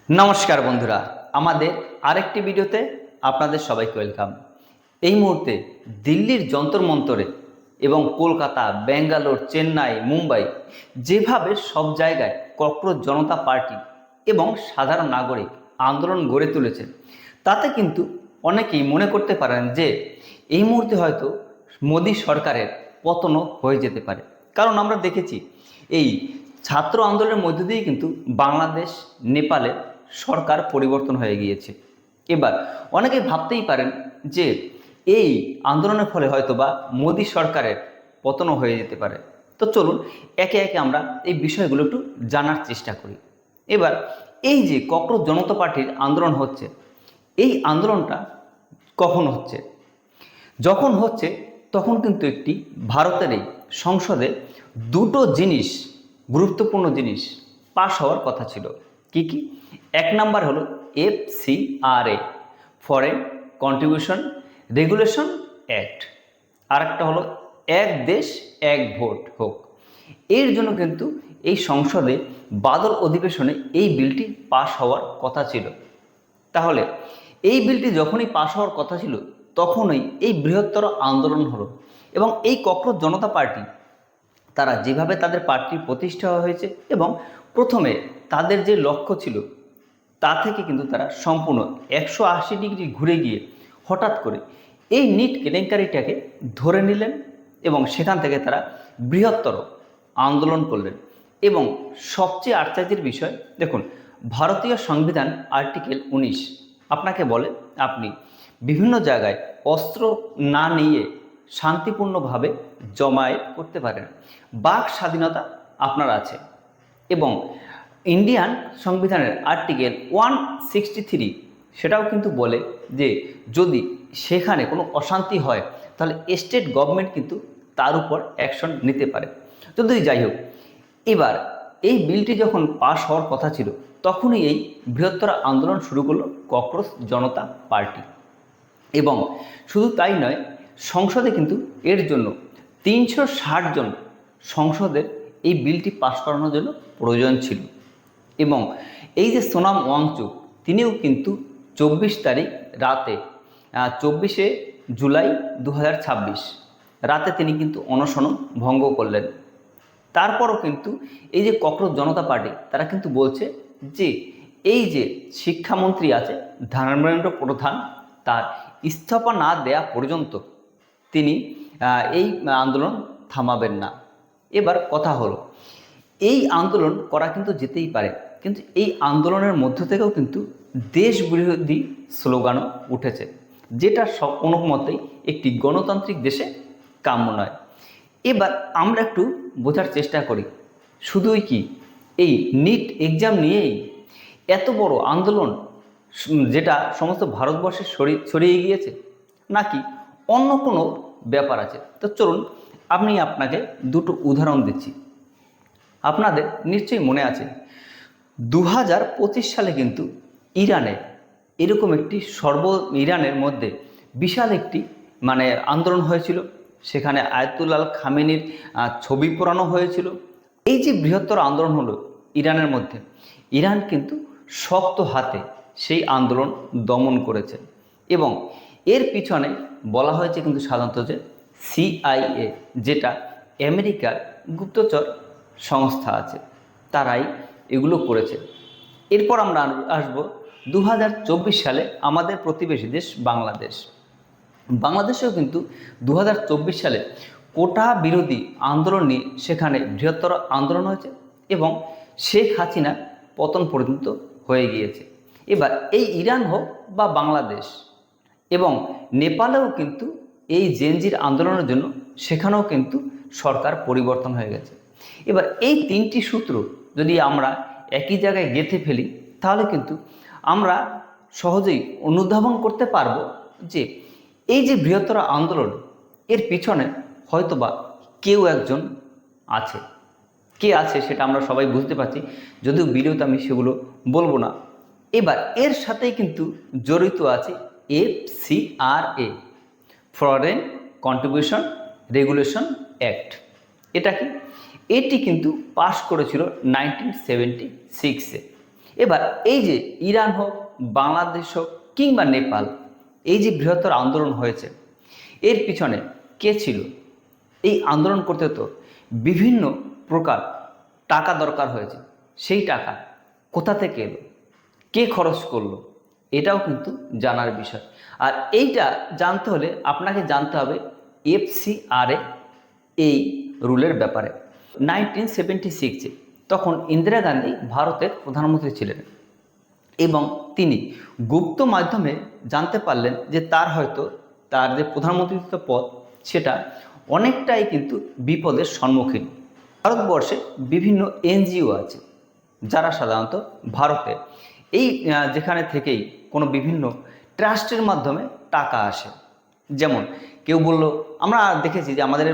নমস্কার বন্ধুরা, আমাদের আরেকটি ভিডিওতে আপনাদের সবাইকে ওয়েলকাম। এই মুহূর্তে দিল্লির যন্তর মন্তরে এবং কলকাতা, ব্যাঙ্গালোর, চেন্নাই, মুম্বাই যেভাবে সব জায়গায় ককরোচ জনতা পার্টি এবং সাধারণ নাগরিক আন্দোলন গড়ে তুলেছে, তাতে কিন্তু অনেকেই মনে করতে পারেন যে এই মুহূর্তে হয়তো মোদী সরকারের পতনও হয়ে যেতে পারে। কারণ আমরা দেখেছি এই ছাত্র আন্দোলনের মধ্য দিয়েই কিন্তু বাংলাদেশ, নেপালে সরকার পরিবর্তন হয়ে গিয়েছে। এবার অনেকে ভাবতেই পারেন যে এই আন্দোলনের ফলে হয়তোবা মোদী সরকারের পতনও হয়ে যেতে পারে। তো চলুন একে একে আমরা এই বিষয়গুলো একটু জানার চেষ্টা করি। এবার এই যে ককরোচ জনতা পার্টির আন্দোলন হচ্ছে, এই আন্দোলনটা কখন হচ্ছে? যখন হচ্ছে তখন কিন্তু একটি ভারতের এই সংসদে দুটো জিনিস, গুরুত্বপূর্ণ জিনিস পাশ হওয়ার কথা ছিল। কি কি? এক নাম্বার হলো FCRA, foreign contribution regulation act, আর একটা হলো এক দেশ এক ভোট হোক। এর জন্য কিন্তু এই সংসদে বাদল অধিবেশনে এই বিলটি পাশ হওয়ার কথা ছিল। তাহলে এই বিলটি যখনই পাশ হওয়ার কথা ছিল তখনই এই বৃহত্তর আন্দোলন হলো এবং এই ককরোচ জনতা পার্টি তারা যেভাবে তাদের পার্টির প্রতিষ্ঠা হয়েছে এবং প্রথমে তাদের যে লক্ষ্য ছিল তা থেকে কিন্তু তারা সম্পূর্ণ 180 ডিগ্রি ঘুরে গিয়ে হঠাৎ করে এই নিট কেলেঙ্কারিটাকে ধরে নিলেন এবং সেখান থেকে তারা বৃহত্তর আন্দোলন করলেন। এবং সবচেয়ে আশ্চর্যের বিষয় দেখুন, ভারতীয় সংবিধান আর্টিকেল 19 আপনাকে বলে আপনি বিভিন্ন জায়গায় অস্ত্র না নিয়ে শান্তিপূর্ণভাবে জমায়েত করতে পারেন, বাক স্বাধীনতা আপনার আছে। এবং ইন্ডিয়ান সংবিধানের আর্টিকেল 163 সেটাও কিন্তু বলে যে যদি সেখানে কোনো অশান্তি হয় তাহলে স্টেট গভর্নমেন্ট কিন্তু তার উপর অ্যাকশন নিতে পারে। যদি যাই হোক, এবার এই বিলটি যখন পাশ হওয়ার কথা ছিল তখনই এই বৃহত্তর আন্দোলন শুরু করলো ককরোচ জনতা পার্টি। এবং শুধু তাই নয়, সংসদে কিন্তু এর জন্য 360 জন সংসদের এই বিলটি পাশ করানোর জন্য প্রয়োজন ছিল। এবং এই যে সোনাম ওয়াংচুক, তিনিও কিন্তু 24 তারিখ রাতে 24শে জুলাই 2026 রাতে তিনি কিন্তু অনশন ভঙ্গ করলেন। তারপরও কিন্তু এই যে ককরোচ জনতা পার্টি তারা কিন্তু বলছে যে এই যে শিক্ষামন্ত্রী আছে ধর্মেন্দ্র প্রধান, তার ইস্তফা না দেয়া পর্যন্ত তিনি এই আন্দোলন থামাবেন না। এবার কথা হলো, এই আন্দোলন করা কিন্তু যেতেই পারে, কিন্তু এই আন্দোলনের মধ্য থেকেও কিন্তু দেশ বিরোধী স্লোগানও উঠেছে, যেটা কোনো মতেই একটি গণতান্ত্রিক দেশে কাম্য নয়। এবার আমরা একটু বোঝার চেষ্টা করি, শুধুই কি এই নিট এক্সাম নিয়েই এত বড় আন্দোলন যেটা সমস্ত ভারতবর্ষে ছড়িয়ে গিয়েছে, নাকি অন্য কোনো ব্যাপার আছে? তো চলুন আপনাকে দুটো উদাহরণ দিচ্ছি। আপনাদের নিশ্চয়ই মনে আছে 2025 সালে কিন্তু ইরানে এরকম একটি ইরানের মধ্যে বিশাল একটি আন্দোলন হয়েছিল। সেখানে আয়াতুল্লাহ খামেনির ছবি পোড়ানো হয়েছিল। এই যে বৃহত্তর আন্দোলন হলো ইরানের মধ্যে, ইরান কিন্তু শক্ত হাতে সেই আন্দোলন দমন করেছে। এবং এর পিছনে বলা হয়েছে কিন্তু সাধারণত যে CIA, যেটা আমেরিকার গুপ্তচর সংস্থা আছে, তারাই এগুলো করেছে। এরপর আমরা আসবো 2024 সালে আমাদের প্রতিবেশী দেশ বাংলাদেশেও কিন্তু 2024 সালে কোটা বিরোধী আন্দোলন নিয়ে সেখানে বৃহত্তর আন্দোলন হয়েছে এবং শেখ হাসিনা পতন পর্যন্ত হয়ে গিয়েছে। এবার এই ইরান হোক বা বাংলাদেশ এবং নেপালেও কিন্তু এই জেনজির আন্দোলনের জন্য সেখানেও কিন্তু সরকার পরিবর্তন হয়ে গেছে। এবার এই তিনটি সূত্র যদি আমরা একই জায়গায় গেঁথে ফেলি তাহলে কিন্তু আমরা সহজেই অনুধাবন করতে পারবো যে এই যে বৃহত্তর আন্দোলন, এর পিছনে হয়তোবা কেউ একজন আছে। কে আছে সেটা আমরা সবাই বুঝতে পারছি, যদিও ভিডিওতে আমি সেগুলো বলবো না। এবার এর সাথেই কিন্তু জড়িত আছে FCRA, foreign contribution regulation act. এটা কি? এটি কিন্তু পাশ করেছিল 1976-এ এবার এই যে ইরান হোক, বাংলাদেশ হোক কিংবা নেপাল, এই যে বৃহত্তর আন্দোলন হয়েছে, এর পিছনে কে ছিল? এই আন্দোলন করতে তো বিভিন্ন প্রকার টাকা দরকার হয়েছে। সেই টাকা কোথা থেকে এলো, কে খরচ করলো, এটাও কিন্তু জানার বিষয়। আর এইটা জানতে হলে আপনাকে জানতে হবে এফসিআরএ এই রুলের ব্যাপারে। 1976-এ তখন ইন্দিরা গান্ধী ভারতের প্রধানমন্ত্রী ছিলেন এবং তিনি গুপ্ত মাধ্যমে জানতে পারলেন যে তার যে প্রধানমন্ত্রীত্ব পদ সেটা অনেকটাই কিন্তু বিপদের সম্মুখীন। ভারতবর্ষে বিভিন্ন এনজিও আছে যারা সাধারণত ভারতে এই যেখানে থেকেই কোনো বিভিন্ন ট্রাস্টের মাধ্যমে টাকা আসে। যেমন কেউ বলল, আমরা দেখেছি যে আমাদের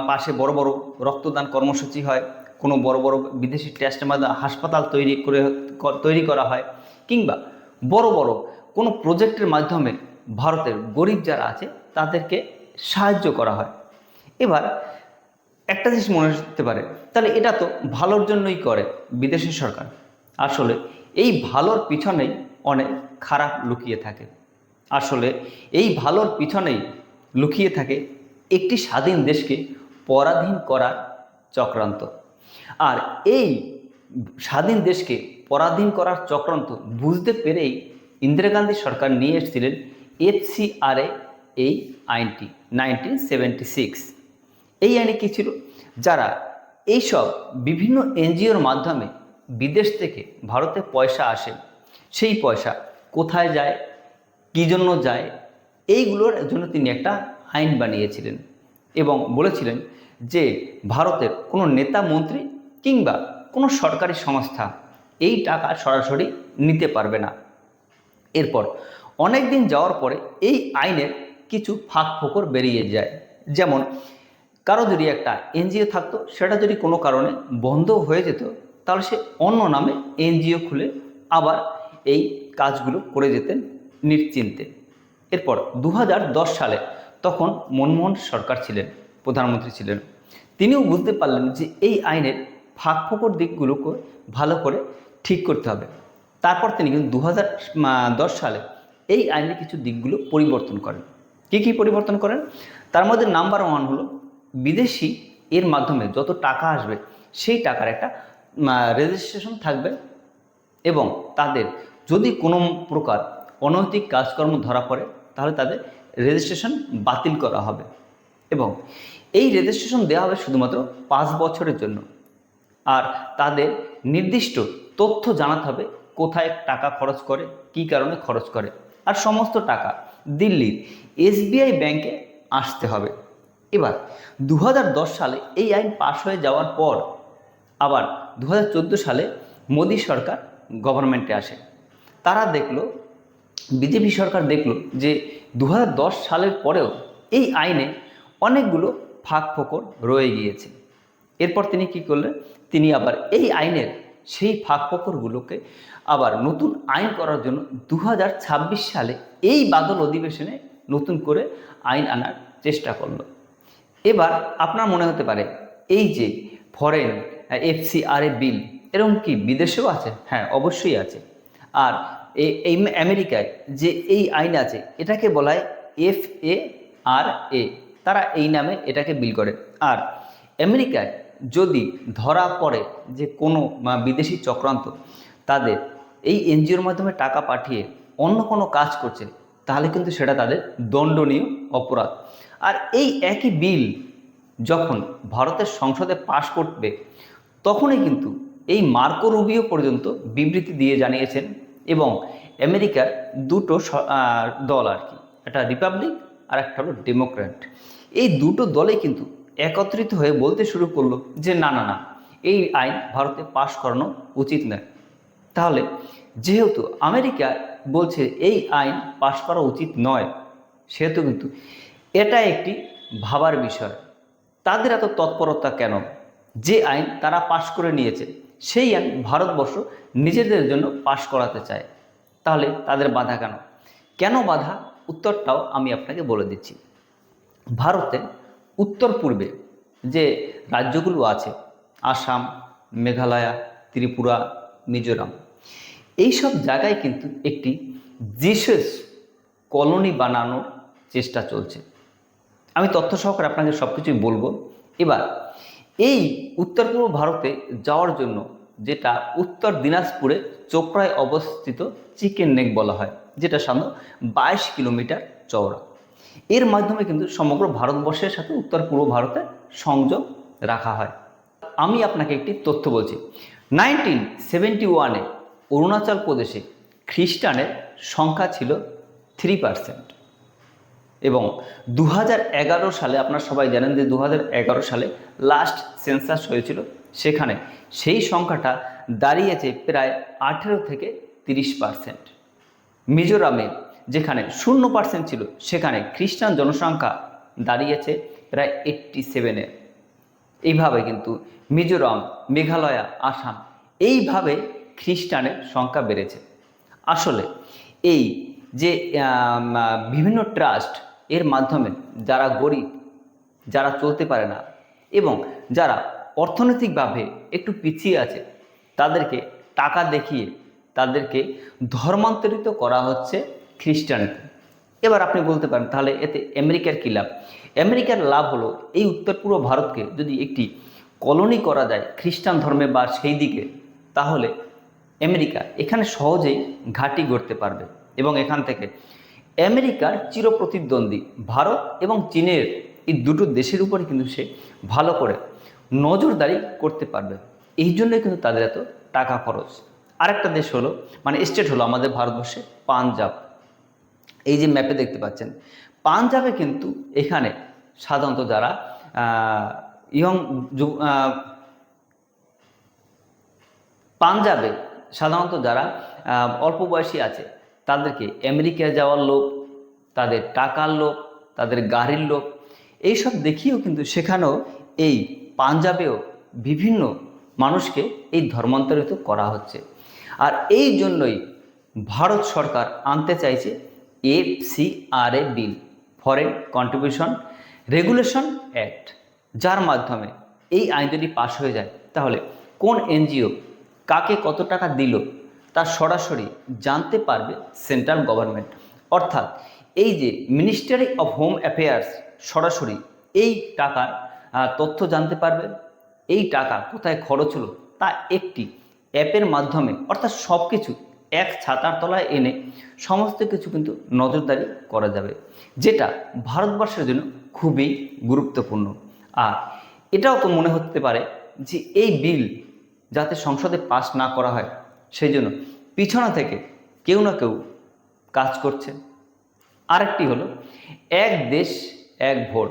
পাশে বড় বড় রক্তদান কর্মসূচি হয়, কোনো বড় বড় বিদেশি ট্রাস্টের মাধ্যমে হাসপাতাল তৈরি করা হয়, কিংবা বড় বড় কোনো প্রজেক্টের মাধ্যমে ভারতের গরিব যারা আছে তাদেরকে সাহায্য করা হয়। এবার একটা জিনিস মনে হতে পারে, তাহলে এটা তো ভালোর জন্যই করে বিদেশি সরকার। আসলে এই ভালোর পিছনেই অনেক খারাপ লুকিয়ে থাকে। আসলে এই ভালোর পিছনেই লুকিয়ে থাকে একটি স্বাধীন দেশকে পরাধীন করার চক্রান্ত। আর এই স্বাধীন দেশকে পরাধীন করার চক্রান্ত বুঝতে পেরেই ইন্দিরা গান্ধী সরকার নিয়ে এসেছিলেন এফসিআরএ এই আইনটি 1976। এই আইনে কী ছিল? যারা এইসব বিভিন্ন এনজিওর মাধ্যমে বিদেশ থেকে ভারতে পয়সা আসে, সেই পয়সা কোথায় যায়, কী জন্য যায়, এইগুলোর জন্য তিনি একটা আইন বানিয়েছিলেন এবং বলেছিলেন যে ভারতের কোনো নেতা মন্ত্রী কিংবা কোনো সরকারি সংস্থা এই টাকা সরাসরি নিতে পারবে না। এরপর অনেক দিন যাওয়ার পরে এই আইনের কিছু ফাঁক ফোকর বেরিয়ে যায়। যেমন কারো যদি একটা এনজিও থাকতো, সেটা যদি কোনো কারণে বন্ধ হয়ে যেত, তাহলে সে অন্য নামে এনজিও খুলে আবার এই কাজগুলো করে যেতেন নিশ্চিন্তে। এরপর 2010 সালে তখন মনমোহন সরকার ছিলেন, প্রধানমন্ত্রী ছিলেন। তিনিও বুঝতে পারলেন যে এই আইনের ফাঁক ফোকর দিকগুলোকে ভালো করে ঠিক করতে হবে। তারপর তিনি কিন্তু 2010 সালে এই আইনের কিছু দিকগুলো পরিবর্তন করেন। কি কি পরিবর্তন করেন? তার মধ্যে নাম্বার 1 হলো বিদেশি এর মাধ্যমে যত টাকা আসবে সেই টাকার একটা রেজিস্ট্রেশন থাকবে এবং তাদের যদি কোনো প্রকার অনৈতিক কাজকর্ম ধরা পড়ে তাহলে তাদের রেজিস্ট্রেশন বাতিল করা হবে এবং এই রেজিস্ট্রেশন দেওয়া হবে শুধুমাত্র 5 বছরের জন্য। আর তাদের নির্দিষ্ট তথ্য জানাতে হবে কোথায় টাকা খরচ করে, কী কারণে খরচ করে, আর সমস্ত টাকা দিল্লির এসবিআই ব্যাংকে আসতে হবে। এবার 2010 সালে এই আইন পাশ হয়ে যাওয়ার পর আবার 2014 সালে মোদী সরকার গভর্নমেন্টে আসে। তারা দেখলো, বিজেপি সরকার দেখলো যে 2010 সালের পরেও এই আইনে অনেকগুলো ফাঁক ফোকর রয়ে গিয়েছে। এরপর তিনি কি করলেন? তিনি আবার এই আইনের সেই ফাঁক ফোকরগুলোকে আবার নতুন আইন করার জন্য 2026 সালে এই বাদল অধিবেশনে নতুন করে আইন আনার চেষ্টা করলো। এবার আপনার মনে হতে পারে এই যে ফরেন এফসিআরএ বিল, এরকম কি বিদেশেও আছে? হ্যাঁ, অবশ্যই আছে। আর এই আমেরিকায় যে এই আইন আছে এটাকে বলা হয় FARA, তারা এই নামে এটাকে বিল করে। আর আমেরিকায় যদি ধরা পড়ে যে কোনো বিদেশি চক্রান্ত তাদের এই এনজিওর মাধ্যমে টাকা পাঠিয়ে অন্য কোনো কাজ করছে, তাহলে কিন্তু সেটা তাদের দণ্ডনীয় অপরাধ। আর এই একই বিল যখন ভারতের সংসদে পাশ করবে তখনই কিন্তু এই মার্কো রুবিও পর্যন্ত বিবৃতি দিয়ে জানিয়েছেন এবং আমেরিকার দুটো দল আর কি, একটা রিপাবলিক আর একটা হলো ডেমোক্র্যাট, এই দুটো দলে কিন্তু একত্রিত হয়ে বলতে শুরু করলো যে না না না, এই আইন ভারতে পাশ করানো উচিত নয়। তাহলে যেহেতু আমেরিকা বলছে এই আইন পাশ করা উচিত নয়, সেহেতু কিন্তু এটা একটি ভাবার বিষয়। তাদের এত তৎপরতা কেন? যে আইন তারা পাশ করে নিয়েছে সেই আইন ভারতবর্ষ নিজেদের জন্য পাশ করাতে চায়, তাহলে তাদের বাধা কেন? কেন বাধা? উত্তরটাও আমি আপনাকে বলে দিচ্ছি। ভারতে উত্তর পূর্বে যে রাজ্যগুলো আছে, আসাম, মেঘালয়, ত্রিপুরা, মিজোরাম, এই সব জায়গায় কিন্তু একটি জিসাস কলোনি বানানোর চেষ্টা চলছে। আমি তথ্য সহকারে আপনাকে সব কিছুই বলবো। এবার এই উত্তর পূর্ব ভারতে যাওয়ার জন্য, যেটা উত্তর দিনাজপুরে চোপড়ায় অবস্থিত চিকেন নেক বলা হয়, যেটা সামনে 22 কিলোমিটার চওড়া, এর মাধ্যমে কিন্তু সমগ্র ভারতবর্ষের সাথে উত্তর পূর্ব ভারতে সংযোগ রাখা হয়। আমি আপনাকে একটি তথ্য বলছি। 1971-এ অরুণাচল প্রদেশে খ্রিস্টানের সংখ্যা ছিল 3%, এবং 2011 সালে, আপনারা সবাই জানেন যে 2011 সালে লাস্ট সেন্সাস হয়েছিল, সেখানে সেই সংখ্যাটা দাঁড়িয়েছে প্রায় 18 থেকে 30%। মিজোরামে যেখানে 0% ছিল, সেখানে খ্রিস্টান জনসংখ্যা দাঁড়িয়েছে প্রায় 87-এ। এইভাবে কিন্তু মিজোরাম, মেঘালয়, আসাম, এইভাবে খ্রিস্টানের সংখ্যা বেড়েছে। আসলে এই যে বিভিন্ন ট্রাস্ট, এর মাধ্যমে যারা গরিব, যারা চলতে পারে না এবং যারা অর্থনৈতিকভাবে একটু পিছিয়ে আছে, তাদেরকে টাকা দেখিয়ে তাদেরকে ধর্মান্তরিত করা হচ্ছে খ্রিস্টানিতে। এবার আপনি বলতে পারেন, তাহলে এতে আমেরিকার কী লাভ? আমেরিকার লাভ হলো, এই উত্তর পূর্ব ভারতকে যদি একটি কলোনি করা যায় খ্রিস্টান ধর্মে বা সেই দিকে, তাহলে আমেরিকা এখানে সহজেই ঘাঁটি গড়তে পারবে, এবং এখান থেকে আমেরিকার চিরপ্রতিদ্বন্দ্বী ভারত এবং চীনের এই দুটো দেশের উপরে কিন্তু সে ভালো করে নজরদারি করতে পারবে। এই জন্যই কিন্তু তাদের এত টাকা খরচ। আরেকটা দেশ হলো, মানে স্টেট হলো আমাদের ভারতবর্ষে পাঞ্জাব। এই যে ম্যাপে দেখতে পাচ্ছেন, পাঞ্জাবে কিন্তু এখানে সাধারণত যারা পাঞ্জাবে সাধারণত যারা অল্প বয়সী আছে, তাদেরকে আমেরিকায় যাওয়ার লোভ, তাদের টাকার লোভ, তাদের গাড়ির লোভ, এইসব দেখিয়েও কিন্তু সেখানেও এই পাঞ্জাবেও বিভিন্ন মানুষকে এই ধর্মান্তরিত করা হচ্ছে। আর এই জন্যই ভারত সরকার আনতে চাইছে FCRA বিল, ফরেন কন্ট্রিবিউশন রেগুলেশন অ্যাক্ট, যার মাধ্যমে এই আইন যদি পাশ হয়ে যায়, তাহলে কোন এনজিও কাকে কত টাকা দিল তা সরাসরি জানতে পারবে সেন্ট্রাল গভর্নমেন্ট। অর্থাৎ এই যে মিনিস্ট্রি অফ হোম অ্যাফেয়ার্স সরাসরি এই টাকার তথ্য জানতে পারবে, এই টাকা কোথায় খরচ হলো তা একটি অ্যাপের মাধ্যমে, অর্থাৎ সব কিছু এক ছাতার তলায় এনে সমস্ত কিছু কিন্তু নজরদারি করা যাবে, যেটা ভারতবর্ষের জন্য খুবই গুরুত্বপূর্ণ। আর এটাও তো মনে হতে পারে যে এই বিল যাতে সংসদে পাস না করা হয়, সেই জন্য পিছনে থেকে কেউ না কেউ কাজ করছে। আরেকটি হলো এক দেশ এক ভোট।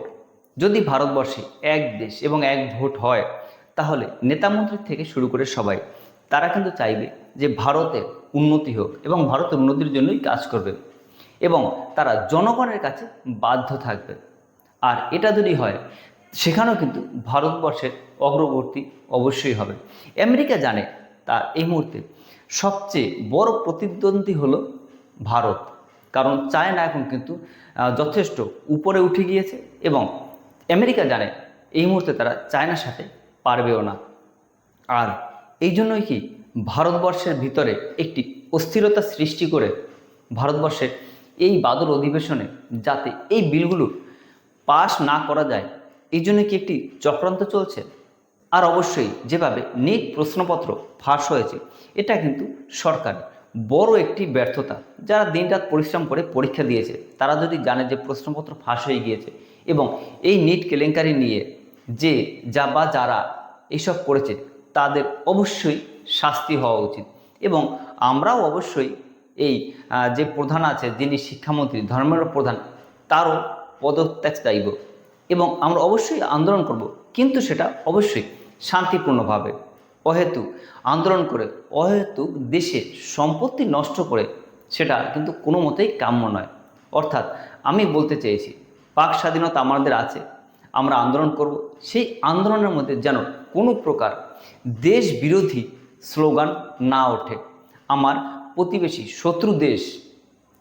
যদি ভারতবর্ষে এক দেশ এবং এক ভোট হয়, তাহলে নেতামন্ত্রী থেকে শুরু করে সবাই তারা কিন্তু চাইবে যে ভারতের উন্নতি হোক এবং ভারতের উন্নতির জন্যই কাজ করবে, এবং তারা জনগণের কাছে বাধ্য থাকবে। আর এটা যদি হয়, সেখানেও কিন্তু ভারতবর্ষের অগ্রগতি অবশ্যই হবে। আমেরিকা জানে তার এই মুহূর্তে সবচেয়ে বড় প্রতিদ্বন্দ্বী হলো ভারত, কারণ চায়না এখন কিন্তু যথেষ্ট উপরে উঠে গিয়েছে, এবং আমেরিকা জানে এই মুহূর্তে তারা চায়নার সাথে পারবেও না। আর এই জন্যই কি ভারতবর্ষের ভিতরে একটি অস্থিরতা সৃষ্টি করে ভারতবর্ষের এই বাদল অধিবেশনে যাতে এই বিলগুলো পাস না করা যায়, এই জন্য কি একটি চক্রান্ত চলছে। আর অবশ্যই যেভাবে নিট প্রশ্নপত্র ফাঁস হয়েছে, এটা কিন্তু সরকারের বড় একটি ব্যর্থতা। যারা দিনরাত পরিশ্রম করে পরীক্ষা দিয়েছে, তারা যদি জানে যে প্রশ্নপত্র ফাঁস হয়ে গিয়েছে এবং এই নিট কেলেঙ্কারি নিয়ে যে যারা এইসব করেছে, তাদের অবশ্যই শাস্তি হওয়া উচিত। এবং আমরাও অবশ্যই এই যে প্রধান আছে, যিনি শিক্ষামন্ত্রী, ধর্মের প্রধান, তারও পদত্যাগ চাইব, এবং আমরা অবশ্যই আন্দোলন করব, কিন্তু সেটা অবশ্যই শান্তিপূর্ণভাবে। অহেতুক আন্দোলন করে অহেতুক দেশের সম্পত্তি নষ্ট করে সেটা কিন্তু কোনো মতেই কাম্য নয়। অর্থাৎ আমি বলতে চেয়েছি, পাক স্বাধীনতা আমাদের আছে, আমরা আন্দোলন করব, সেই আন্দোলনের মধ্যে যেন কোনো প্রকার দেশ বিরোধী স্লোগান না ওঠে। আমার প্রতিবেশী শত্রু দেশ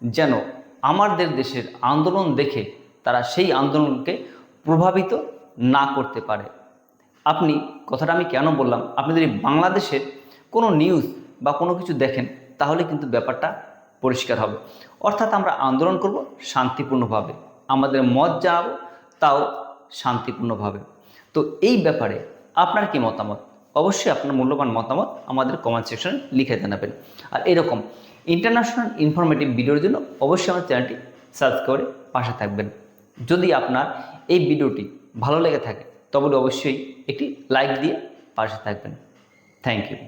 যেন আমাদের দেশের আন্দোলন দেখে তারা সেই আন্দোলনকে প্রভাবিত না করতে পারে। আপনি কথাটা আমি কেন বললাম, আপনি যদি বাংলাদেশের কোনো নিউজ বা কোনো কিছু দেখেন, তাহলে কিন্তু ব্যাপারটা পরিষ্কার হবে। অর্থাৎ আমরা আন্দোলন করব শান্তিপূর্ণভাবে, আমাদের মত জানাবো তাও শান্তিপূর্ণভাবে। তো এই ব্যাপারে আপনার কি মতামত? অবশ্যই আপনার মূল্যবান মতামত আমাদের কমেন্ট সেকশনে লিখে জানাবেন। আর এরকম ইন্টারন্যাশনাল ইনফরমেটিভ ভিডিওর জন্য অবশ্যই আমার চ্যানেলটি সাবস্ক্রাইব করে পাশে থাকবেন। যদি আপনার এই ভিডিওটি ভালো লেগে থাকে তবে অবশ্যই একটি লাইক দিয়ে পাশে থাকবেন। Thank you.